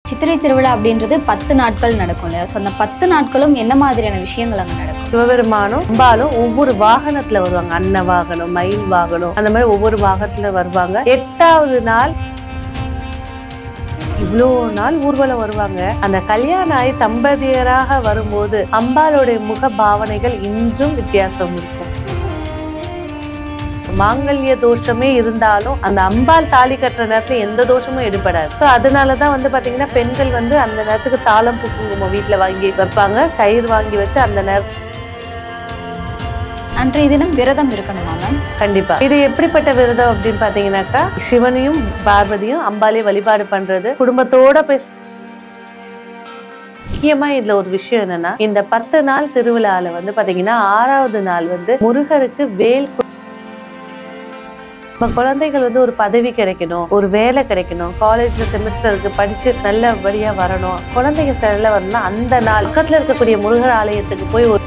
சித்திரை திருவிழா அப்படின்றது 10 நாட்கள் நடக்கும் இல்லையா? ஸோ அந்த 10 நாட்களும் என்ன மாதிரியான விஷயங்கள் அங்கே நடக்கும்? சிவபெருமானும் அம்பாலும் ஒவ்வொரு வாகனத்துல வருவாங்க. அன்ன வாகனம், மயில் வாகனம், அந்த மாதிரி ஒவ்வொரு வாகனத்துல வருவாங்க. 8வது நாள் இவ்வளோ நாள் ஊர்வலம் வருவாங்க. அந்த கல்யாணம் ஆகி தம்பதியராக வரும்போது அம்பாளுடைய முக பாவனைகள் இன்றும் வித்தியாசம் இருக்கும். மாங்கல்ய தோஷமே இருந்தாலும் அந்த அம்பாள் தாலி கட்டுற நேரத்துல எந்த தோஷமும் எடுபடாது. ஸோ அதனாலதான் பாத்தீங்கன்னா பெண்கள் அந்த நேரத்துக்கு தாளம் பூக்குங்குமோ வீட்டுல வாங்கி வைப்பாங்க. கயிறு வாங்கி வச்சு அந்த நேரம் அன்றைய தினம் விரதம் இருக்கணுமா மேம்? கண்டிப்பா. இது எப்படிப்பட்ட விரதம் அப்படின்னு பாத்தீங்கன்னாக்கா, சிவனையும் பார்வதியும் அம்பாலே வழிபாடு பண்றது, குடும்பத்தோட போய். முக்கியமா இதுல ஒரு விஷயம் என்னன்னா, இந்த 10 நாள் திருவிழால பாத்தீங்கன்னா 6வது நாள் முருகருக்கு வேல். குழந்தைகள் ஒரு பதவி கிடைக்கணும், ஒரு வேலை கிடைக்கணும், காலேஜ்ல செமஸ்டருக்கு படிச்சு நல்லபடியா வரணும், குழந்தைங்க செல்ல வரணும்னா அந்த நாள் பக்கத்துல இருக்கக்கூடிய முருகர் ஆலயத்துக்கு போய் ஒரு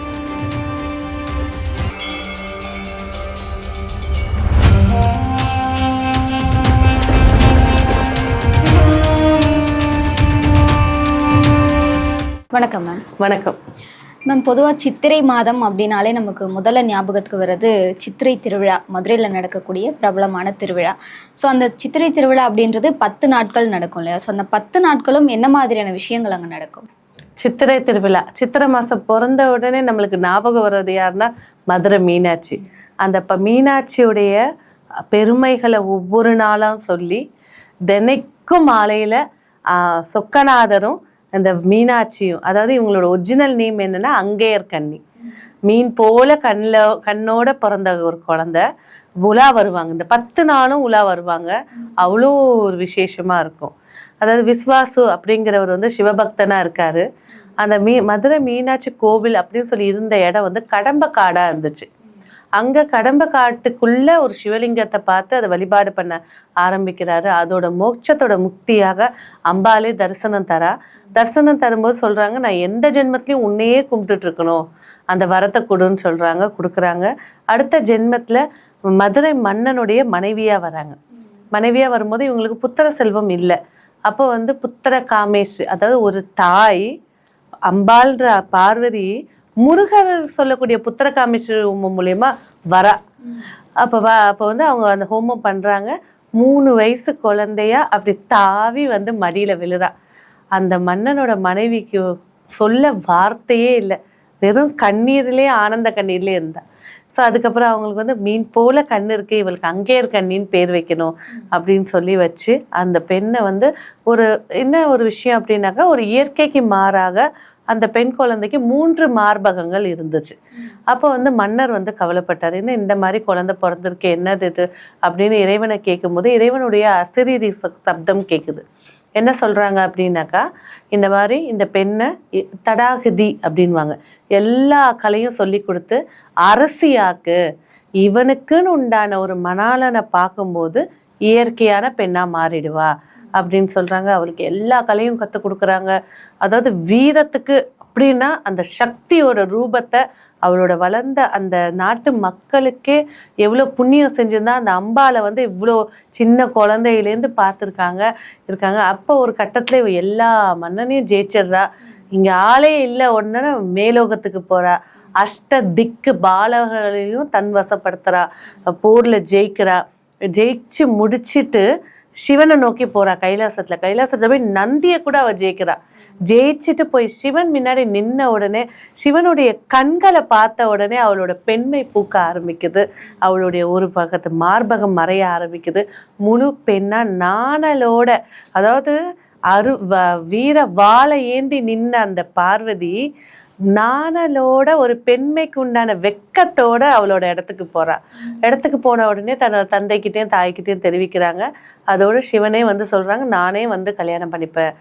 வணக்கம் மேம். வணக்கம் மேம், பொதுவாக சித்திரை மாதம் அப்படின்னாலே நமக்கு முதல்ல ஞாபகத்துக்கு வர்றது சித்திரை திருவிழா, மதுரையில் நடக்கக்கூடிய பிரபலமான திருவிழா. ஸோ அந்த சித்திரை திருவிழா அப்படின்றது 10 நாட்கள் நடக்கும் இல்லையா? ஸோ அந்த 10 நாட்களும் என்ன மாதிரியான விஷயங்கள் அங்கே நடக்கும்? சித்திரை திருவிழா, சித்திரை மாசம் பிறந்த உடனே நம்மளுக்கு ஞாபகம் வர்றது யாருன்னா மதுரை மீனாட்சி. அந்த மீனாட்சியுடைய பெருமைகளை ஒவ்வொரு நாளும் சொல்லி, தினைக்கும் மாலையில சொக்கநாதரும் அந்த மீனாட்சியும், அதாவது இவங்களோட ஒரிஜினல் நேம் என்னன்னா அங்கேயர் கன்னி. மீன் போல கண்ணோட பிறந்த ஒரு குழந்தை உலா வருவாங்க. இந்த 10 நாளும் உலா வருவாங்க. அவ்வளோ ஒரு விசேஷமா இருக்கும். அதாவது விஸ்வாசு அப்படிங்கிறவர் சிவபக்தனா இருக்காரு. அந்த மதுரை மீனாட்சி கோவில் அப்படின்னு சொல்லி இருந்த இடம் கடம்ப காடா இருந்துச்சு. அங்க கடம்ப காட்டுக்குள்ள ஒரு சிவலிங்கத்தை பார்த்து அதை வழிபாடு பண்ண ஆரம்பிக்கிறாரு. அதோட மோட்சத்தோட முக்தியாக அம்பாலே தரிசனம் தரும்போது சொல்றாங்க, நான் எந்த ஜென்மத்திலையும் உன்னையே கும்பிட்டுட்டு இருக்கணும், அந்த வரத்தை கொடுன்னு சொல்றாங்க. கொடுக்குறாங்க. அடுத்த ஜென்மத்துல மதுரை மன்னனுடைய மனைவியா வராங்க. மனைவியா வரும்போது இவங்களுக்கு புத்திர செல்வம் இல்லை. அப்போ புத்திர காமேஷ், அதாவது ஒரு தாய் அம்பாள்ன்ற பார்வதி முருகர் சொல்லக்கூடிய புத்திர காமேஸ்வரி ஹோமம் மூலியமா வரா. அப்போ அவங்க அந்த ஹோமம் பண்றாங்க. 3 வயசு குழந்தையா அப்படி தாவி மடியில விழுறா. அந்த மன்னனோட மனைவிக்கு சொல்ல வார்த்தையே இல்லை, வெறும் கண்ணீர்லயே ஆனந்த கண்ணீர்லயே இருந்தா. ஸோ அதுக்கப்புறம் அவங்களுக்கு மீன் போல கண்ணு இருக்கு, இவளுக்கு அங்கேயர் கண்ணின்னு பேர் வைக்கணும் அப்படின்னு சொல்லி வச்சு அந்த பெண்ணை என்ன ஒரு விஷயம் அப்படின்னாக்கா, ஒரு இயற்கைக்கு மாறாக அந்த பெண் குழந்தைக்கு 3 மார்பகங்கள் இருந்துச்சு. அப்போ மன்னர் கவலைப்பட்டார், என்ன இந்த மாதிரி குழந்தை பிறந்திருக்கு, என்னது இது அப்படின்னு இறைவனை கேட்கும்போது இறைவனுடைய அசரீரி சப்தம் கேட்குது. என்ன சொல்றாங்க அப்படின்னாக்கா, இந்த மாதிரி இந்த பெண்ணை தடாகதி அப்படின்வாங்க, எல்லா கலையும் சொல்லி கொடுத்து அரசியாக்கு, இவனுக்குன்னு உண்டான ஒரு மணாளனை பார்க்கும்போது இயற்கையான பெண்ணா மாறிடுவா அப்படின்னு சொல்றாங்க. அவளுக்கு எல்லா கலையும் கற்றுக் கொடுக்குறாங்க. அதாவது வீரத்துக்கு அப்படின்னா அந்த சக்தியோட ரூபத்தை, அவளோட வளர்ந்த அந்த நாட்டு மக்களுக்கே எவ்வளோ புண்ணியம் செஞ்சிருந்தா அந்த அம்பாலை இவ்வளோ சின்ன குழந்தையிலேருந்து இருக்காங்க. அப்போ ஒரு கட்டத்துல எல்லா மன்னனையும் ஜெயிச்சிடுறா. இங்க ஆளே இல்லை, உடனே மேலோகத்துக்கு போறா. அஷ்ட திக்கு பாலகர்களையும் தன் வசப்படுத்துறா. போர்ல ஜெயிச்சு முடிச்சிட்டு சிவனை நோக்கி போறா. கைலாசத்துல போய் நந்தியை கூட அவ ஜெயிச்சுட்டு போய் சிவன் முன்னாடி நின்ன உடனே, சிவனுடைய கண்களை பார்த்த உடனே அவளோட பெண்மை பூக்க ஆரம்பிக்குது. அவளுடைய ஒரு பக்கத்து மார்பகம் மறைய ஆரம்பிக்குது. முழு பெண்ணா நாணலோட, அதாவது வீர வாளை ஏந்தி நின்ன அந்த பார்வதி நாணலோட ஒரு பெண்மைக்கு உண்டான வெக்கத்தோட அவளோட இடத்துக்கு போன உடனே தன்னோட தந்தைக்கிட்டையும் தாய்கிட்டையும் தெரிவிக்கிறாங்க. அதோட சிவனே சொல்றாங்க, நானே கல்யாணம் பண்ணிப்பேன்.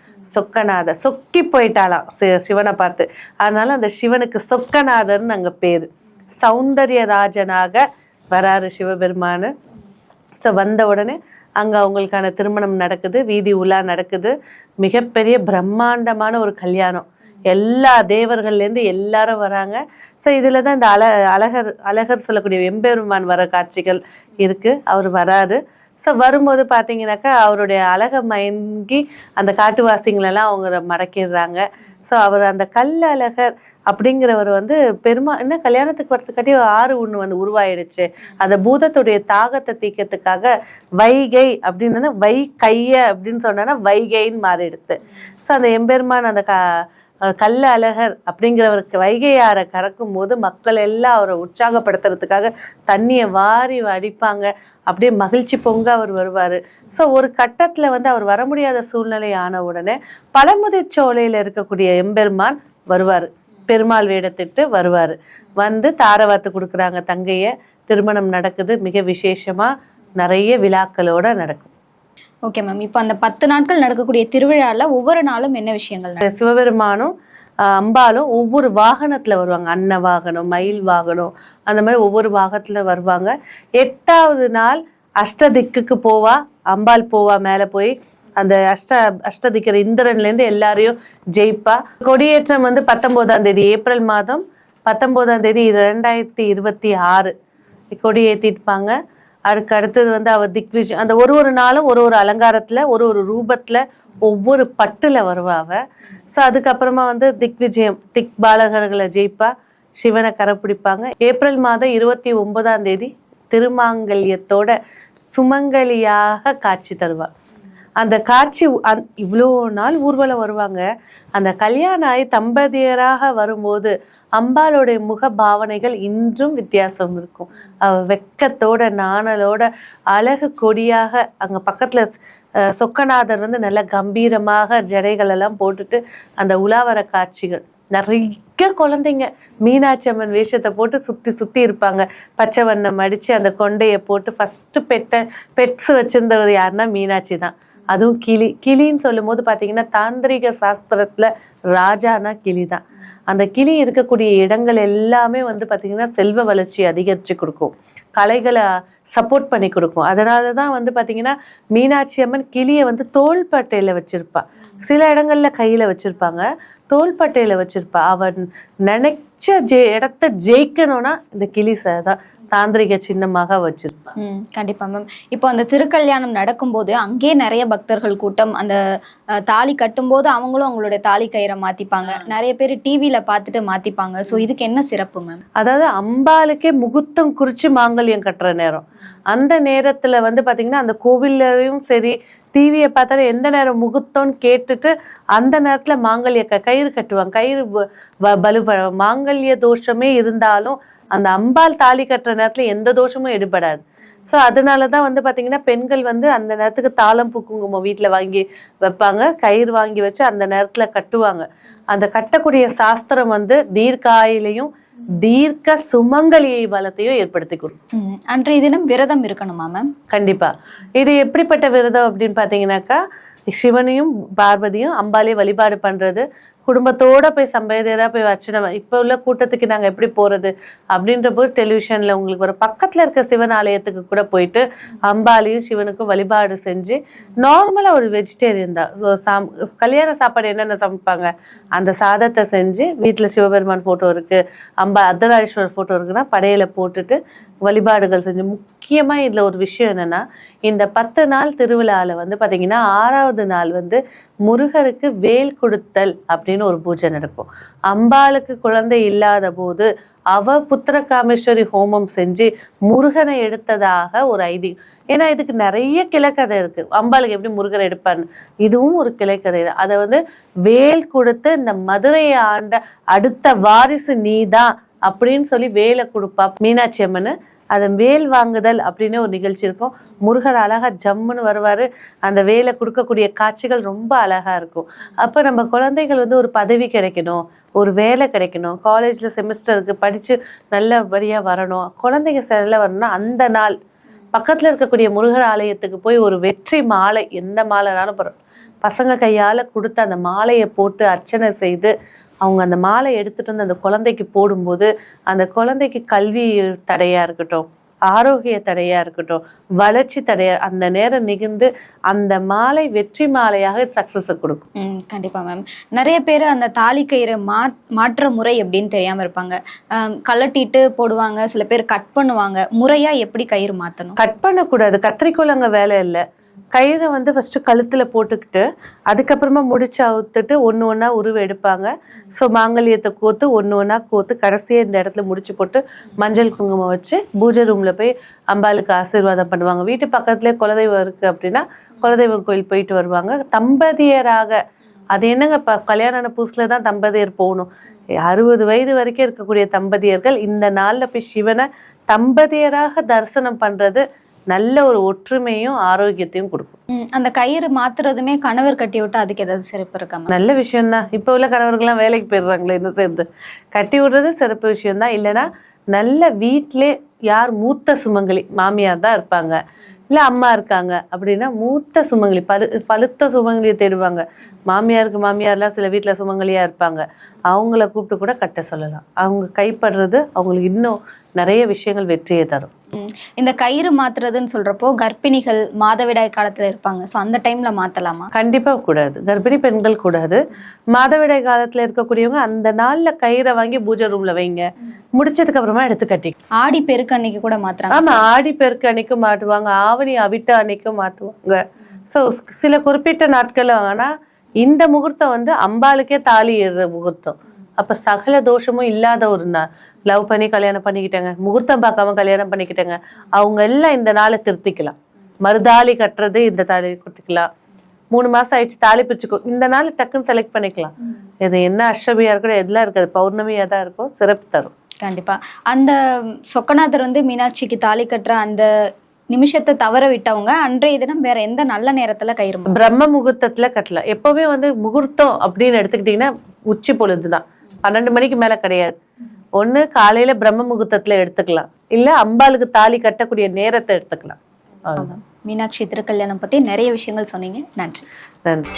சொக்கி போயிட்டாலாம் சிவனை பார்த்து. அதனால அந்த சிவனுக்கு சொக்கநாதர்னு அங்க பேரு. சௌந்தர்யராஜனாக வராரு சிவபெருமானு. ஸோ வந்த உடனே அங்கே அவங்களுக்கான திருமணம் நடக்குது, வீதி உலா நடக்குது. மிகப்பெரிய பிரம்மாண்டமான ஒரு கல்யாணம். எல்லா தேவர்கள்லேருந்து எல்லாரும் வராங்க. ஸோ இதில் தான் இந்த அழகர் சொல்லக்கூடிய எம்பெருமான் வர காட்சிகள் இருக்குது. அவர் வராரு. ஸோ வரும்போது பார்த்தீங்கன்னாக்கா அவருடைய அழகை மயங்கி அந்த காட்டுவாசிங்களெல்லாம் அவங்க மடக்கிடுறாங்க. ஸோ அவர் அந்த கல்லழகர் அப்படிங்கிறவர் வந்து இன்னும் கல்யாணத்துக்கு வரதுக்காட்டி ஆறு ஒன்று வந்து உருவாயிடுச்சு. அந்த பூதத்துடைய தாகத்தை தீக்கிறதுக்காக வைகை அப்படின்னு கைய அப்படின்னு சொன்னா வைகைன்னு மாறிடுது. ஸோ அந்த எம்பெருமான் அந்த கல்ல அழகர் அப்படிங்கிறவருக்கு வைகையாரை கறக்கும் போது மக்கள் எல்லாம் அவரை உற்சாகப்படுத்துறதுக்காக தண்ணியை வாரி அடிப்பாங்க. அப்படியே மகிழ்ச்சி பொங்க அவர் வருவார். ஸோ ஒரு கட்டத்தில் வந்து அவர் வர முடியாத சூழ்நிலை ஆன உடனே பழமுதிர்ச்சோலையில் இருக்கக்கூடிய எம்பெருமான் வருவார். பெருமாள் வேடத்திட்டு வருவார். வந்து தாரவாத்து கொடுக்குறாங்க தங்கையை. திருமணம் நடக்குது. மிக விசேஷமாக நிறைய விழாக்களோட நடக்கும். Okay ma'am. இப்போ அந்த 10 நாட்கள் நடக்கக்கூடிய திருவிழாவில் ஒவ்வொரு நாளும் என்ன விஷயங்கள்? சிவபெருமானும் அம்பாலும் ஒவ்வொரு வாகனத்தில் வருவாங்க. அன்ன வாகனம், மயில் வாகனம், அந்த மாதிரி ஒவ்வொரு வாகனத்தில் வருவாங்க. 8வது நாள் அஷ்டதிக்குக்கு போவா அம்பாள். போவா மேலே போய் அந்த அஷ்டதிக்கிற இந்திரன்லேருந்து எல்லாரையும் ஜெயிப்பா. கொடியேற்றம் வந்து 19ஆம் தேதி ஏப்ரல் மாதம் 19ஆம் தேதி 2026 கொடியேற்றிருப்பாங்க. அதுக்கு அடுத்தது வந்து அவர் திக்விஜயம். அந்த ஒரு நாளும் ஒரு அலங்காரத்தில் ஒரு ரூபத்தில் ஒவ்வொரு பட்டில் வருவாவ. ஸோ அதுக்கப்புறமா வந்து திக்விஜயம், திக் பாலகர்களை ஜெயிப்பா, சிவனை கரப்பிடிப்பாங்க. ஏப்ரல் மாதம் 29ஆம் தேதி திருமாங்கல்யத்தோட சுமங்கலியாக காட்சி தருவாள். அந்த காட்சி இவ்வளோ நாள் ஊர்வலம் வருவாங்க. அந்த கல்யாணம் ஆகி தம்பதியராக வரும்போது அம்பாளுடைய முக பாவனைகள் இன்றும் வித்தியாசம் இருக்கும். வெக்கத்தோட நாணலோட அழகு கொடியாக அங்கே பக்கத்தில் சொக்கநாதர் வந்து நல்ல கம்பீரமாக ஜடைகள் எல்லாம் போட்டுட்டு அந்த உலாவர காட்சிகள். நிறைய குழந்தைங்க மீனாட்சி அம்மன் வேஷத்தை போட்டு சுற்றி இருப்பாங்க. பச்சை வண்ணம் அடித்து அந்த கொண்டையை போட்டு ஃபஸ்ட்டு பெட்ஸ் வச்சுருந்தவர் யாருன்னா மீனாட்சி தான். அதுவும் கிளின்னு சொல்லும் போது பார்த்தீங்கன்னா தாந்திரிக சாஸ்திரத்தில் ராஜானா கிளி தான். அந்த கிளி இருக்கக்கூடிய இடங்கள் எல்லாமே வந்து பார்த்திங்கன்னா செல்வ வளர்ச்சி அதிகரித்து கொடுக்கும், கலைகளை சப்போர்ட் பண்ணி கொடுக்கும். அதனால தான் வந்து பார்த்திங்கன்னா மீனாட்சி அம்மன் கிளியை வந்து தோள்பட்டையில் வச்சுருப்பா. சில இடங்களில் கையில் வச்சுருப்பாங்க, தோள்பட்டையில் வச்சுருப்பா. அவன் நினைச்ச இடத்த ஜெயிக்கணும்னா இந்த கிளி தான் தாந்திரிக சின்னமாக வச்சிருப்பாங்க. கண்டிப்பா மேம். இப்போ அந்த திருக்கல்யாணம் நடக்கும்போது அங்கே நிறைய பக்தர்கள் கூட்டம். அந்த தாலி கட்டும்போது அவங்களும் அவங்களுடைய தாலி கயிறை மாத்திப்பாங்க. நிறைய பேர் டிவியில பார்த்துட்டு மாத்திப்பாங்க. ஸோ இதுக்கு என்ன சிறப்பு மேம்? அதாவது அம்பாளுக்கே முகூர்த்தம் குறிச்சு மாங்கல்யம் கட்டுற நேரம். அந்த நேரத்துல வந்து பாத்தீங்கன்னா அந்த கோவில்லையும் சரி டிவியை பார்த்தாலும் எந்த நேரம் முகூர்த்தம்னு கேட்டுட்டு அந்த நேரத்துல மாங்கல்ய கயிறு கட்டுவாங்க. கயிறு மாங்கல்ய தோஷமே இருந்தாலும் அந்த அம்பாள் தாலி கட்டுற நேரத்துல எந்த தோஷமும் எடுபடாது. ஸோ அதனாலதான் வந்து பாத்தீங்கன்னா பெண்கள் வந்து அந்த நேரத்துக்கு தாளம் பூ குங்குமம் வீட்டுல வாங்கி வைப்பாங்க, கயிறு வாங்கி வச்சு அந்த நேரத்துல கட்டுவாங்க. அந்த கட்டக்கூடிய சாஸ்திரம் வந்து தீர்க்காயிலையும் தீர்க்க சுமங்கலியை பலத்தையும் ஏற்படுத்தி கொடுக்கும். அன்றைய தினம் விரதம் இருக்கணுமா மேம்? கண்டிப்பா. இது எப்படிப்பட்ட விரதம் அப்படின்னு பாத்தீங்கன்னாக்கா, சிவனையும் பார்வதியும் அம்பாலே வழிபாடு பண்றது, குடும்பத்தோட போய் சம்பேதரா போய் அர்ச்சனை. இப்போ உள்ள கூட்டத்துக்கு நாங்க எப்படி போறது அப்படின்ற போது டெலிவிஷன்ல உங்களுக்கு ஒரு பக்கத்துல இருக்க சிவன் ஆலயத்துக்கு கூட போயிட்டு அம்பாலையும் சிவனுக்கும் வழிபாடு செஞ்சு நார்மலா ஒரு வெஜிடேரியன் தான் கல்யாண சாப்பாடு என்னென்ன சமைப்பாங்க அந்த சாதத்தை செஞ்சு வீட்டுல சிவபெருமான் போட்டோ இருக்கு, அர்த்தநாரீஸ்வரர் போட்டோ இருக்குன்னா படையில போட்டுட்டு வழிபாடுகள் செஞ்சு. முக்கியமா இதுல ஒரு விஷயம் என்னன்னா, இந்த 10 நாள் திருவிழால வந்து பாத்தீங்கன்னா 6வது நாள் வந்து முருகருக்கு வேல் கொடுத்தல் அப்படின்னு ஒரு பூஜை நடக்கும். அம்பாளுக்கு குழந்தை இல்லாத போது அவ புத்திரகாமேஸ்வரி ஹோமம் செஞ்சு முருகனை எடுத்ததாக ஒரு ஐதீகம். ஏன்னா இதுக்கு நிறைய கிளைக்கதை இருக்கு. அம்பாளுக்கு எப்படி முருகனை எடுப்பான்னு இதுவும் ஒரு கிளைக்கதை. அதை வந்து வேல் கொடுத்து இந்த மதுரையை ஆண்ட அடுத்த வாரிசு நீதான் அப்படின்னு சொல்லி வேலை கொடுப்பா மீனாட்சி அம்மன். அதை வேல் வாங்குதல் அப்படின்னு ஒரு நிகழ்ச்சி இருக்கும். முருகர் அழகா ஜம்முன்னு வருவாரு. அந்த வேலை கொடுக்கக்கூடிய காட்சிகள் ரொம்ப அழகா இருக்கும். அப்ப நம்ம குழந்தைகள் வந்து ஒரு பதவி கிடைக்கணும், ஒரு வேலை கிடைக்கணும், காலேஜ்ல செமிஸ்டருக்கு படிச்சு நல்லபடியா வரணும், குழந்தைங்க செல்ல வரணும்னா அந்த நாள் பக்கத்துல இருக்கக்கூடிய முருகர் ஆலயத்துக்கு போய் ஒரு வெற்றி மாலை, எந்த மாலைனாலும் பசங்க கையால கொடுத்து அந்த மாலையை போட்டு அர்ச்சனை செய்து அவங்க அந்த மாலை எடுத்துட்டு வந்து அந்த குழந்தைக்கு போடும்போது அந்த குழந்தைக்கு கல்வி தடையா இருக்கட்டும், ஆரோக்கிய தடையா இருக்கட்டும், வளர்ச்சி தடையா, அந்த நேரம் நிகழ்ந்து அந்த மாலை வெற்றி மாலையாக சக்சஸை கொடுக்கும். கண்டிப்பா மேம். நிறைய பேர் அந்த தாலி கயிறு மாற்ற முறை எப்படின்னு தெரியாம இருப்பாங்க. கலட்டிட்டு போடுவாங்க, சில பேர் கட் பண்ணுவாங்க. முறையா எப்படி கயிறு மாத்தணும்? கட் பண்ணக்கூடாது, கத்திரிக்கோல் அங்க வேலை இல்லை. கயிறை வந்து ஃபர்ஸ்ட் கழுத்துல போட்டுக்கிட்டு அதுக்கப்புறமா முடிச்சு அவுத்துட்டு ஒன்று ஒன்றா உருவ எடுப்பாங்க. ஸோ மாங்கல்யத்தை கோத்து ஒன்று ஒன்றா கோத்து கடைசியாக இந்த இடத்துல முடிச்சு போட்டு மஞ்சள் குங்குமம் வச்சு பூஜை ரூம்ல போய் அம்பாளுக்கு ஆசீர்வாதம் பண்ணுவாங்க. வீட்டு பக்கத்துலேயே குலதெய்வம் இருக்கு அப்படின்னா குலதெய்வம் கோயில் போயிட்டு வருவாங்க. தம்பதியராக, அது என்னங்க கல்யாண புதுசுல தான் தம்பதியர் போகணும். 60 வயது வரைக்கும் இருக்கக்கூடிய தம்பதியர்கள் இந்த நாள்ல போய் சிவனை தம்பதியராக தரிசனம் பண்றது நல்ல ஒரு ஒற்றுமையும் ஆரோக்கியத்தையும் கொடுக்கும். அந்த கயிறு மாத்துறதுமே கணவர் கட்டி விட்டு அதுக்கு ஏதாவது சிறப்பு இருக்கா? நல்ல விஷயம்தான். இப்போ உள்ள கணவர்கள்லாம் வேலைக்கு போயிடுறாங்களே, என்ன சேர்ந்து கட்டி விடுறது சிறப்பு விஷயம்தான். இல்லைன்னா நல்ல வீட்டிலே யார் மூத்த சுமங்கலி, மாமியார் தான் இருப்பாங்க இல்லை அம்மா இருக்காங்க அப்படின்னா மூத்த சுமங்கலி, பழுத்த சுமங்கலியை தேடுவாங்க. மாமியார்லாம் சில வீட்டில் சுமங்கலியா இருப்பாங்க, அவங்கள கூப்பிட்டு கூட கட்ட சொல்லலாம். அவங்க கைப்படுறது அவங்களுக்கு இன்னும் நிறைய விஷயங்கள் வெற்றியை தரும். இந்த கயிறு மாத்துறதுன்னு சொல்றப்போ கர்ப்பிணிகள் மாதவிடாய் காலத்துல இருப்பாங்க, ஸோ அந்த டைம்ல மாத்தலாமா? கண்டிப்பா கூடாது. கர்ப்பிணி பெண்கள் கூடாது. மாதவிடாய் காலத்துல இருக்கக்கூடியவங்க அந்த நாள்ல கயிறை வாங்கி பூஜை ரூம்ல வைங்க, முடிச்சதுக்கு அப்புறமா எடுத்து கட்டி. ஆடி பெருக்கு அன்னைக்கு கூட மாத்துறாங்க. ஆமா, ஆடி பெருக்கு அன்னைக்கும் மாட்டுவாங்க, ஆவணி அவிட்ட அன்னைக்கும் மாத்துவாங்க. ஸோ சில குறிப்பிட்ட நாட்கள். ஆனா இந்த முகூர்த்தம் வந்து அம்பாளுக்கே தாலி ஏறுற முகூர்த்தம். அப்ப சகல தோஷமும் இல்லாத ஒரு நாள். லவ் பண்ணி கல்யாணம் பண்ணிக்கிட்டேங்க, முகூர்த்தம் பார்க்காம கல்யாணம் பண்ணிக்கிட்டேங்க, அவங்க எல்லாம் இந்த நாளை திருத்திக்கலாம். மறுதாலி கட்டுறது இந்த தாலி கொடுத்துக்கலாம். 3 மாசம் ஆயிடுச்சு தாலி பிரிச்சுக்கோ, இந்த நாள் டக்குன்னு செலக்ட் பண்ணிக்கலாம். இது என்ன அஷ்டமியா இருக்கட்டும், எதுலாம் இருக்காது, பௌர்ணமியா தான் இருக்கும், சிறப்பு தரும். கண்டிப்பா. அந்த சொக்கநாதர் வந்து மீனாட்சிக்கு தாலி கட்டுற அந்த நிமிஷத்தை தவற விட்டவங்க அன்றைய தினம் வேற எந்த நல்ல நேரத்துல கயிறு பிரம்ம முகூர்த்தத்துல கட்டலாம். எப்பவுமே வந்து முகூர்த்தம் அப்படின்னு எடுத்துக்கிட்டீங்கன்னா உச்சி பொழுதுதான், 12 மணிக்கு மேல கிடையாது. ஒண்ணு காலையில பிரம்ம முகூர்த்தத்துல எடுத்துக்கலாம், இல்ல அம்பாளுக்கு தாலி கட்டக்கூடிய நேரத்தை எடுத்துக்கலாம். மீனாட்சி திருக்கல்யாணம் பத்தி நிறைய விஷயங்கள் சொன்னீங்க. நன்றி. நன்றி.